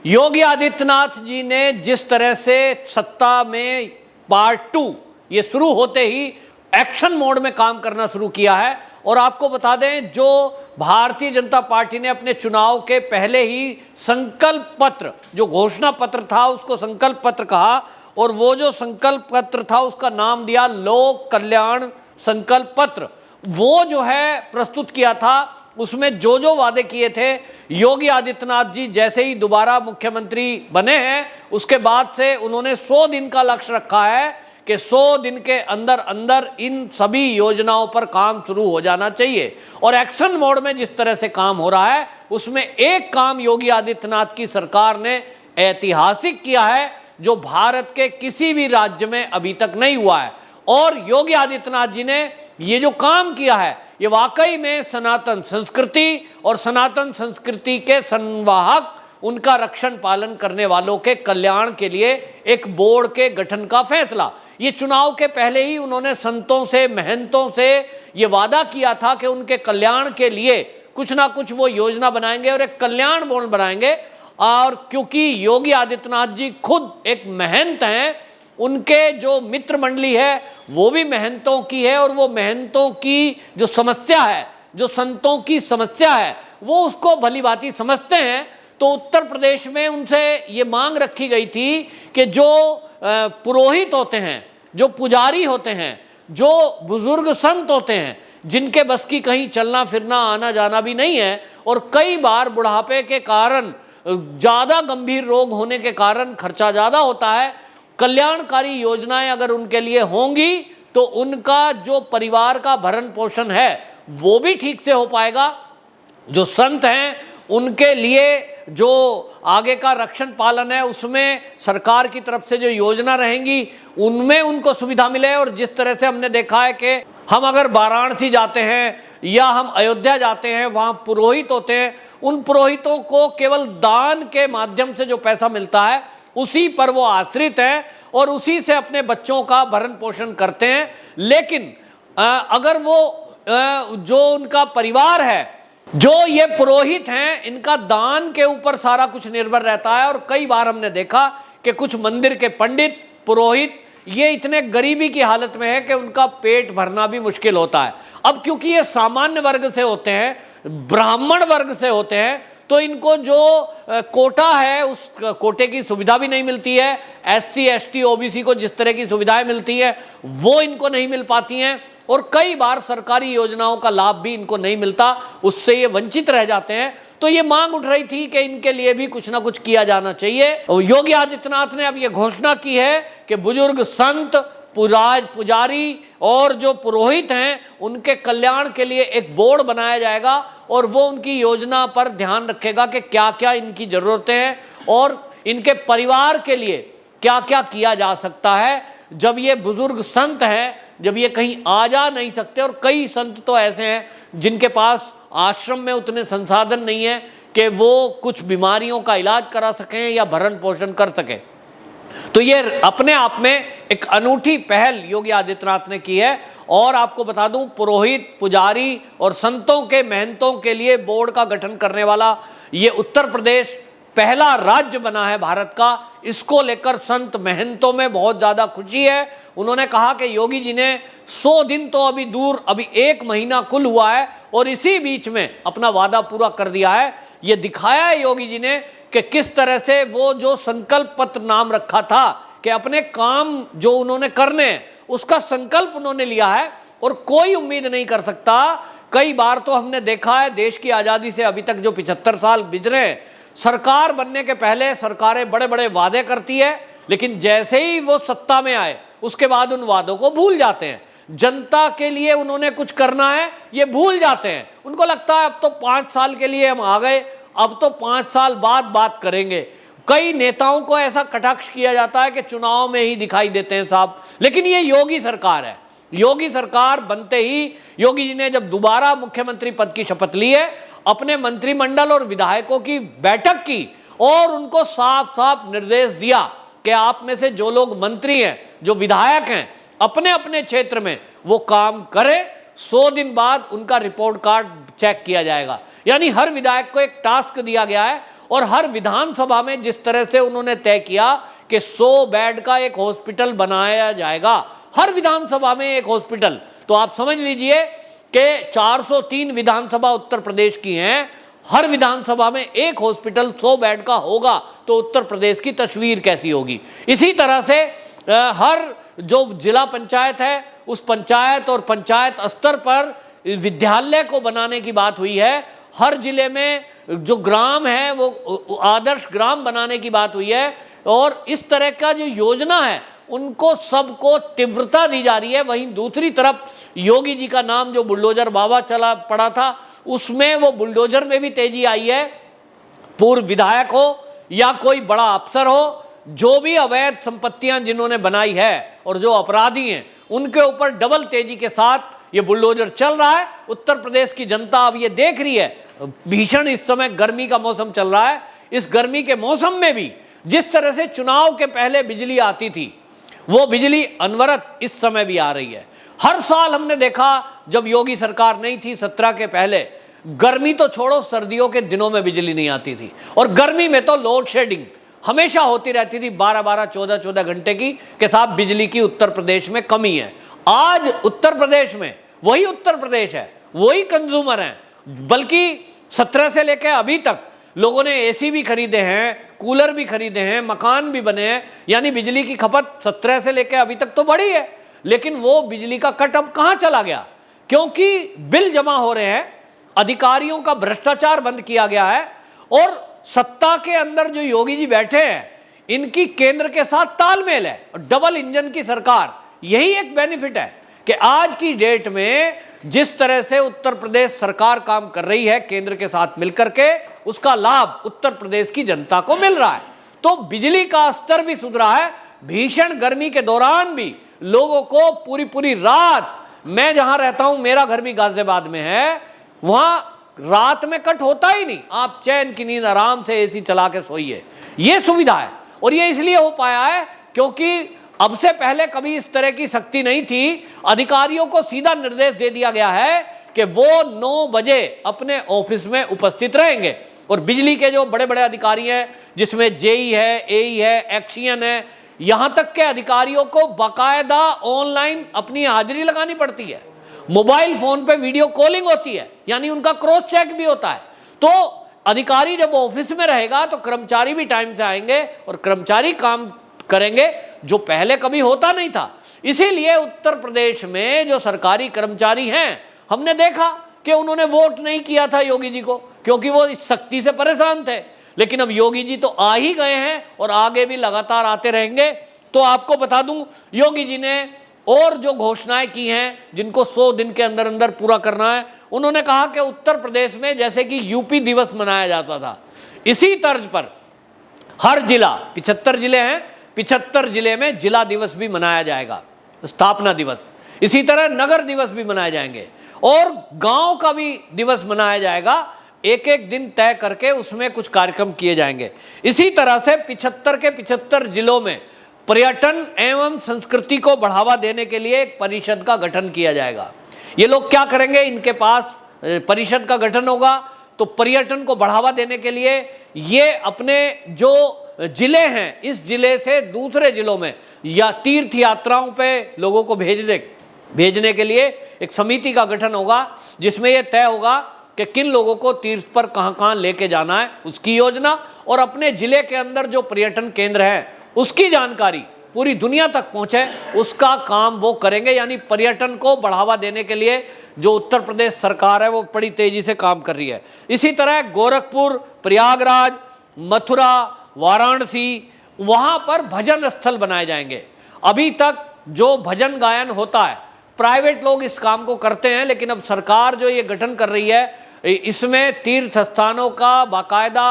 योगी आदित्यनाथ जी ने जिस तरह से सत्ता में पार्ट 2 ये शुरू होते ही एक्शन मोड में काम करना शुरू किया है। और आपको बता दें, जो भारतीय जनता पार्टी ने अपने चुनाव के पहले ही संकल्प पत्र, जो घोषणा पत्र था उसको संकल्प पत्र कहा, और वो जो संकल्प पत्र था उसका नाम दिया लोक कल्याण संकल्प पत्र। वो जो है प्रस्तुत किया था, उसमें जो जो वादे किए थे, योगी आदित्यनाथ जी जैसे ही दोबारा मुख्यमंत्री बने हैं उसके बाद से उन्होंने 100 दिन का लक्ष्य रखा है कि 100 दिन के अंदर अंदर इन सभी योजनाओं पर काम शुरू हो जाना चाहिए। और एक्शन मोड में जिस तरह से काम हो रहा है उसमें एक काम योगी आदित्यनाथ की सरकार ने ऐतिहासिक किया है जो भारत के किसी भी राज्य में अभी तक नहीं हुआ है। और योगी आदित्यनाथ जी ने ये जो काम किया है ये वाकई में सनातन संस्कृति और सनातन संस्कृति के संवाहक, उनका रक्षण पालन करने वालों के कल्याण के लिए एक बोर्ड के गठन का फैसला। ये चुनाव के पहले ही उन्होंने संतों से, महंतों से ये वादा किया था कि उनके कल्याण के लिए कुछ ना कुछ वो योजना बनाएंगे और एक कल्याण बोर्ड बनाएंगे। और क्योंकि योगी आदित्यनाथ जी खुद एक महंत हैं, उनके जो मित्र मंडली है वो भी महंतों की है, और वो महंतों की जो समस्या है, जो संतों की समस्या है, वो उसको भली भांति समझते हैं। तो उत्तर प्रदेश में उनसे ये मांग रखी गई थी कि जो पुरोहित होते हैं, जो पुजारी होते हैं, जो बुजुर्ग संत होते हैं, जिनके बस की कहीं चलना फिरना आना जाना भी नहीं है, और कई बार बुढ़ापे के कारण, ज़्यादा गंभीर रोग होने के कारण खर्चा ज़्यादा होता है, कल्याणकारी योजनाएं अगर उनके लिए होंगी तो उनका जो परिवार का भरण पोषण है वो भी ठीक से हो पाएगा। जो संत हैं उनके लिए जो आगे का रक्षण पालन है उसमें सरकार की तरफ से जो योजना रहेंगी उनमें उनको सुविधा मिले। और जिस तरह से हमने देखा है कि हम अगर वाराणसी जाते हैं या हम अयोध्या जाते हैं, वहाँ पुरोहित होते हैं, उन पुरोहितों को केवल दान के माध्यम से जो पैसा मिलता है उसी पर वो आश्रित हैं और उसी से अपने बच्चों का भरण पोषण करते हैं। लेकिन अगर वो जो उनका परिवार है, जो ये पुरोहित हैं, इनका दान के ऊपर सारा कुछ निर्भर रहता है। और कई बार हमने देखा कि कुछ मंदिर के पंडित, पुरोहित ये इतने गरीबी की हालत में है कि उनका पेट भरना भी मुश्किल होता है। अब क्योंकि ये सामान्य वर्ग से होते हैं, ब्राह्मण वर्ग से होते हैं, तो इनको जो कोटा है उस कोटे की सुविधा भी नहीं मिलती है। SC ST OBC को जिस तरह की सुविधाएं मिलती है वो इनको नहीं मिल पाती हैं, और कई बार सरकारी योजनाओं का लाभ भी इनको नहीं मिलता, उससे ये वंचित रह जाते हैं। तो ये मांग उठ रही थी कि इनके लिए भी कुछ ना कुछ किया जाना चाहिए। और योगी आदित्यनाथ ने अब ये घोषणा की है कि बुजुर्ग संत, पुजारी और जो पुरोहित हैं उनके कल्याण के लिए एक बोर्ड बनाया जाएगा, और वो उनकी योजना पर ध्यान रखेगा कि क्या क्या इनकी ज़रूरतें हैं और इनके परिवार के लिए क्या क्या किया जा सकता है। जब ये बुजुर्ग संत हैं, जब ये कहीं आ जा नहीं सकते, और कई संत तो ऐसे हैं जिनके पास आश्रम में उतने संसाधन नहीं है कि वो कुछ बीमारियों का इलाज करा सकें या भरण पोषण कर सकें, तो ये अपने आप में एक अनूठी पहल योगी आदित्यनाथ ने की है। और आपको बता दूं, पुरोहित, पुजारी और संतों के, महंतों के लिए बोर्ड का गठन करने वाला ये उत्तर प्रदेश पहला राज्य बना है भारत का। इसको लेकर संत महंतों में बहुत ज़्यादा खुशी है। उन्होंने कहा कि योगी जी ने 100 दिन तो अभी दूर, अभी 1 महीना कुल हुआ है, और इसी बीच में अपना वादा पूरा कर दिया है। ये दिखाया है योगी जी ने कि किस तरह से वो जो संकल्प पत्र नाम रखा था कि अपने काम जो उन्होंने करने हैं उसका संकल्प उन्होंने लिया है, और कोई उम्मीद नहीं कर सकता। कई बार तो हमने देखा है देश की आज़ादी से अभी तक जो 75 साल गुजरे हैं, सरकार बनने के पहले सरकारें बड़े बड़े वादे करती है, लेकिन जैसे ही वो सत्ता में आए उसके बाद उन वादों को भूल जाते हैं। जनता के लिए उन्होंने कुछ करना है ये भूल जाते हैं। उनको लगता है अब तो 5 साल के लिए हम आ गए, अब तो 5 साल बाद बात करेंगे। कई नेताओं को ऐसा कटाक्ष किया जाता है कि चुनाव में ही दिखाई देते हैं साहब, लेकिन ये योगी सरकार है। योगी सरकार बनते ही योगी जी ने जब दोबारा मुख्यमंत्री पद की शपथ ली है, अपने मंत्रिमंडल और विधायकों की बैठक की और उनको साफ साफ निर्देश दिया कि आप में से जो लोग मंत्री हैं, जो विधायक हैं, अपने अपने क्षेत्र में वो काम करें। 100 दिन बाद उनका रिपोर्ट कार्ड चेक किया जाएगा। यानी हर विधायक को एक टास्क दिया गया है और हर विधानसभा में जिस तरह से उन्होंने तय किया कि 100 बेड का एक हॉस्पिटल बनाया जाएगा, हर विधानसभा में एक हॉस्पिटल, तो आप समझ लीजिए कि 403 विधानसभा उत्तर प्रदेश की हैं, हर विधानसभा में एक हॉस्पिटल 100 बेड का होगा तो उत्तर प्रदेश की तस्वीर कैसी होगी। इसी तरह से हर जो जिला पंचायत है उस पंचायत और पंचायत स्तर पर विद्यालय को बनाने की बात हुई है, हर जिले में जो ग्राम है वो आदर्श ग्राम बनाने की बात हुई है, और इस तरह का जो योजना है उनको सबको तीव्रता दी जा रही है। वहीं दूसरी तरफ योगी जी का नाम जो बुलडोजर बाबा चला पड़ा था, उसमें वो बुलडोजर में भी तेजी आई है। पूर्व विधायक हो या कोई बड़ा अफसर हो, जो भी अवैध संपत्तियां जिन्होंने बनाई है और जो अपराधी हैं उनके ऊपर डबल तेजी के साथ ये बुलडोजर चल रहा है। उत्तर प्रदेश की जनता अब ये देख रही है, भीषण इस समय गर्मी का मौसम चल रहा है, इस गर्मी के मौसम में भी जिस तरह से चुनाव के पहले बिजली आती थी वो बिजली अनवरत इस समय भी आ रही है। हर साल हमने देखा जब योगी सरकार नहीं थी 17 के पहले, गर्मी तो छोड़ो, सर्दियों के दिनों में बिजली नहीं आती थी, और गर्मी में तो लोड शेडिंग हमेशा होती रहती थी 12-12, 14-14 घंटे की, के साथ बिजली की उत्तर प्रदेश में कमी है। आज उत्तर प्रदेश में वही उत्तर प्रदेश है, वही कंज्यूमर है, बल्कि 17 से लेकर अभी तक लोगों ने एसी भी खरीदे हैं, कूलर भी खरीदे हैं, मकान भी बने हैं, यानी बिजली की खपत 17 से लेकर अभी तक तो बढ़ी है। लेकिन वो बिजली का कट अब कहां चला गया? क्योंकि बिल जमा हो रहे हैं, अधिकारियों का भ्रष्टाचार बंद किया गया है, और सत्ता के अंदर जो योगी जी बैठे हैं इनकी केंद्र के साथ तालमेल है, डबल इंजन की सरकार। यही एक बेनिफिट है कि आज की डेट में जिस तरह से उत्तर प्रदेश सरकार काम कर रही है केंद्र के साथ मिलकर के, उसका लाभ उत्तर प्रदेश की जनता को मिल रहा है। तो बिजली का स्तर भी सुधरा है। भीषण गर्मी के दौरान भी लोगों को पूरी पूरी रात, मैं जहां रहता हूं, मेरा घर भी गाजियाबाद में है, वहां रात में कट होता ही नहीं, आप चैन की नींद आराम से एसी चला के सोइए, ये सुविधा है। और ये इसलिए हो पाया है क्योंकि अब से पहले कभी इस तरह की सख्ती नहीं थी। अधिकारियों को सीधा निर्देश दे दिया गया है कि वो 9 बजे अपने ऑफिस में उपस्थित रहेंगे, और बिजली के जो बड़े बड़े अधिकारी हैं, जिसमें जेई है, एई है, एक्शियन है, यहां तक के अधिकारियों को बाकायदा ऑनलाइन अपनी हाजिरी लगानी पड़ती है, मोबाइल फोन पे वीडियो कॉलिंग होती है, यानी उनका क्रॉस चेक भी होता है। तो अधिकारी जब ऑफिस में रहेगा तो कर्मचारी भी टाइम से आएंगे और कर्मचारी काम करेंगे, जो पहले कभी होता नहीं था। इसीलिए उत्तर प्रदेश में जो सरकारी कर्मचारी हैं, हमने देखा कि उन्होंने वोट नहीं किया था योगी जी को, क्योंकि वो इस सख्ती से परेशान थे। लेकिन अब योगी जी तो आ ही गए हैं और आगे भी लगातार आते रहेंगे। तो आपको बता दूं, योगी जी ने और जो घोषणाएं की हैं जिनको 100 दिन के अंदर अंदर पूरा करना है, उन्होंने कहा कि उत्तर प्रदेश में जैसे कि यूपी दिवस मनाया जाता था, इसी तर्ज पर हर जिला, 75 जिले हैं, 75 जिले में जिला दिवस भी मनाया जाएगा, स्थापना दिवस। इसी तरह नगर दिवस भी मनाए जाएंगे और गांव का भी दिवस मनाया जाएगा। एक एक दिन तय करके उसमें कुछ कार्यक्रम किए जाएंगे। इसी तरह से 75 के 75 जिलों में पर्यटन एवं संस्कृति को बढ़ावा देने के लिए एक परिषद का गठन किया जाएगा। ये लोग क्या करेंगे, इनके पास परिषद का गठन होगा तो पर्यटन को बढ़ावा देने के लिए ये अपने जो जिले हैं, इस जिले से दूसरे जिलों में या तीर्थ यात्राओं पे लोगों को भेजने के लिए एक समिति का गठन होगा, जिसमें यह तय होगा कि किन लोगों को तीर्थ पर कहां कहां लेके जाना है, उसकी योजना, और अपने जिले के अंदर जो पर्यटन केंद्र है उसकी जानकारी पूरी दुनिया तक पहुंचे, उसका काम वो करेंगे। यानी पर्यटन को बढ़ावा देने के लिए जो उत्तर प्रदेश सरकार है वो बड़ी तेजी से काम कर रही है। इसी तरह गोरखपुर, प्रयागराज, मथुरा, वाराणसी, वहां पर भजन स्थल बनाए जाएंगे। अभी तक जो भजन गायन होता है, प्राइवेट लोग इस काम को करते हैं, लेकिन अब सरकार जो ये गठन कर रही है, इसमें तीर्थ स्थानों का बाकायदा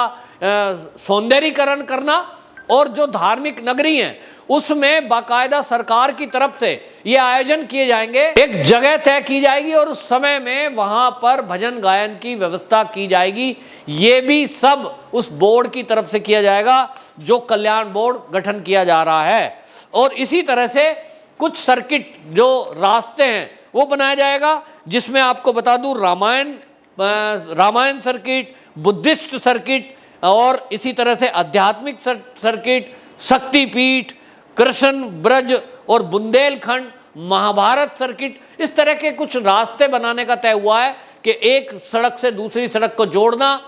सौंदर्यीकरण करना और जो धार्मिक नगरी हैं उसमें बाकायदा सरकार की तरफ से ये आयोजन किए जाएंगे। एक जगह तय की जाएगी और उस समय में वहां पर भजन गायन की व्यवस्था की जाएगी। ये भी सब उस बोर्ड की तरफ से किया जाएगा जो कल्याण बोर्ड गठन किया जा रहा है। और इसी तरह से कुछ सर्किट, जो रास्ते हैं, वो बनाया जाएगा, जिसमें आपको बता दूं रामायण सर्किट, बुद्धिस्ट सर्किट, और इसी तरह से आध्यात्मिक सर्किट, शक्तिपीठ, कृष्ण ब्रज और बुंदेलखंड, महाभारत सर्किट, इस तरह के कुछ रास्ते बनाने का तय हुआ है कि एक सड़क से दूसरी सड़क को जोड़ना,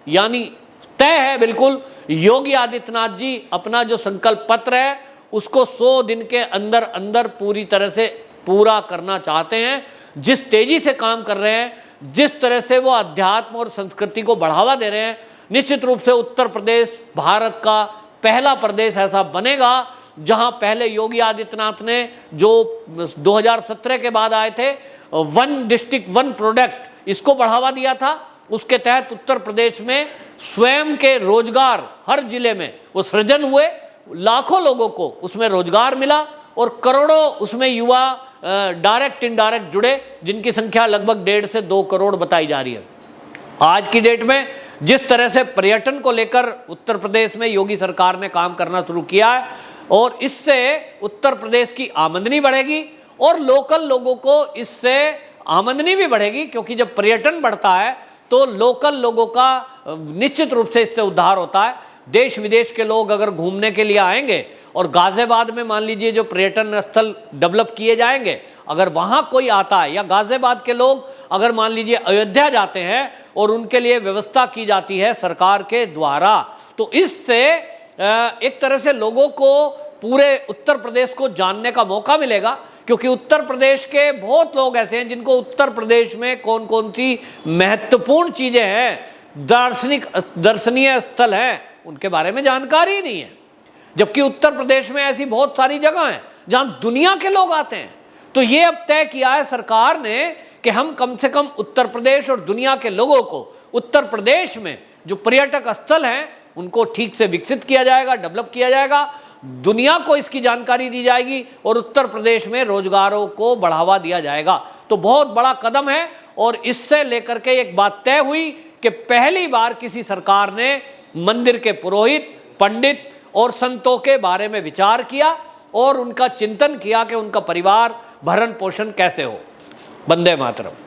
यानी तय है बिल्कुल। योगी आदित्यनाथ जी अपना जो संकल्प पत्र है उसको 100 दिन के अंदर अंदर पूरी तरह से पूरा करना चाहते हैं। जिस तेजी से काम कर रहे हैं, जिस तरह से वो अध्यात्म और संस्कृति को बढ़ावा दे रहे हैं, निश्चित रूप से उत्तर प्रदेश भारत का पहला प्रदेश ऐसा बनेगा जहां पहले योगी आदित्यनाथ ने जो 2017 के बाद आए थे, 1 डिस्ट्रिक्ट 1 प्रोडक्ट, इसको बढ़ावा दिया था। उसके तहत उत्तर प्रदेश में स्वयं के रोजगार हर जिले में वो सृजन हुए, लाखों लोगों को उसमें रोजगार मिला और करोड़ों उसमें युवा डायरेक्ट इनडायरेक्ट जुड़े, जिनकी संख्या लगभग 1.5 से 2 करोड़ बताई जा रही है। आज की डेट में जिस तरह से पर्यटन को लेकर उत्तर प्रदेश में योगी सरकार ने काम करना शुरू किया है, और इससे उत्तर प्रदेश की आमदनी बढ़ेगी और लोकल लोगों को इससे आमदनी भी बढ़ेगी, क्योंकि जब पर्यटन बढ़ता है तो लोकल लोगों का निश्चित रूप से इससे उद्धार होता है। देश विदेश के लोग अगर घूमने के लिए आएंगे और गाजियाबाद में मान लीजिए जो पर्यटन स्थल डेवलप किए जाएंगे, अगर वहाँ कोई आता है, या गाजियाबाद के लोग अगर मान लीजिए अयोध्या जाते हैं और उनके लिए व्यवस्था की जाती है सरकार के द्वारा, तो इससे एक तरह से लोगों को पूरे उत्तर प्रदेश को जानने का मौका मिलेगा। क्योंकि उत्तर प्रदेश के बहुत लोग ऐसे हैं जिनको उत्तर प्रदेश में कौन कौन सी महत्वपूर्ण चीजें हैं, दर्शनीय स्थल हैं, उनके बारे में जानकारी ही नहीं है। जबकि उत्तर प्रदेश में ऐसी बहुत सारी जगह हैं जहां दुनिया के लोग आते हैं। तो ये अब तय किया है सरकार ने कि हम कम से कम उत्तर प्रदेश और दुनिया के लोगों को उत्तर प्रदेश में जो पर्यटक स्थल हैं उनको ठीक से विकसित किया जाएगा, डेवलप किया जाएगा, दुनिया को इसकी जानकारी दी जाएगी और उत्तर प्रदेश में रोजगारों को बढ़ावा दिया जाएगा। तो बहुत बड़ा कदम है। और इससे लेकर के एक बात तय हुई कि पहली बार किसी सरकार ने मंदिर के पुरोहित, पंडित और संतों के बारे में विचार किया और उनका चिंतन किया कि उनका परिवार भरण पोषण कैसे हो। वंदे मातरम।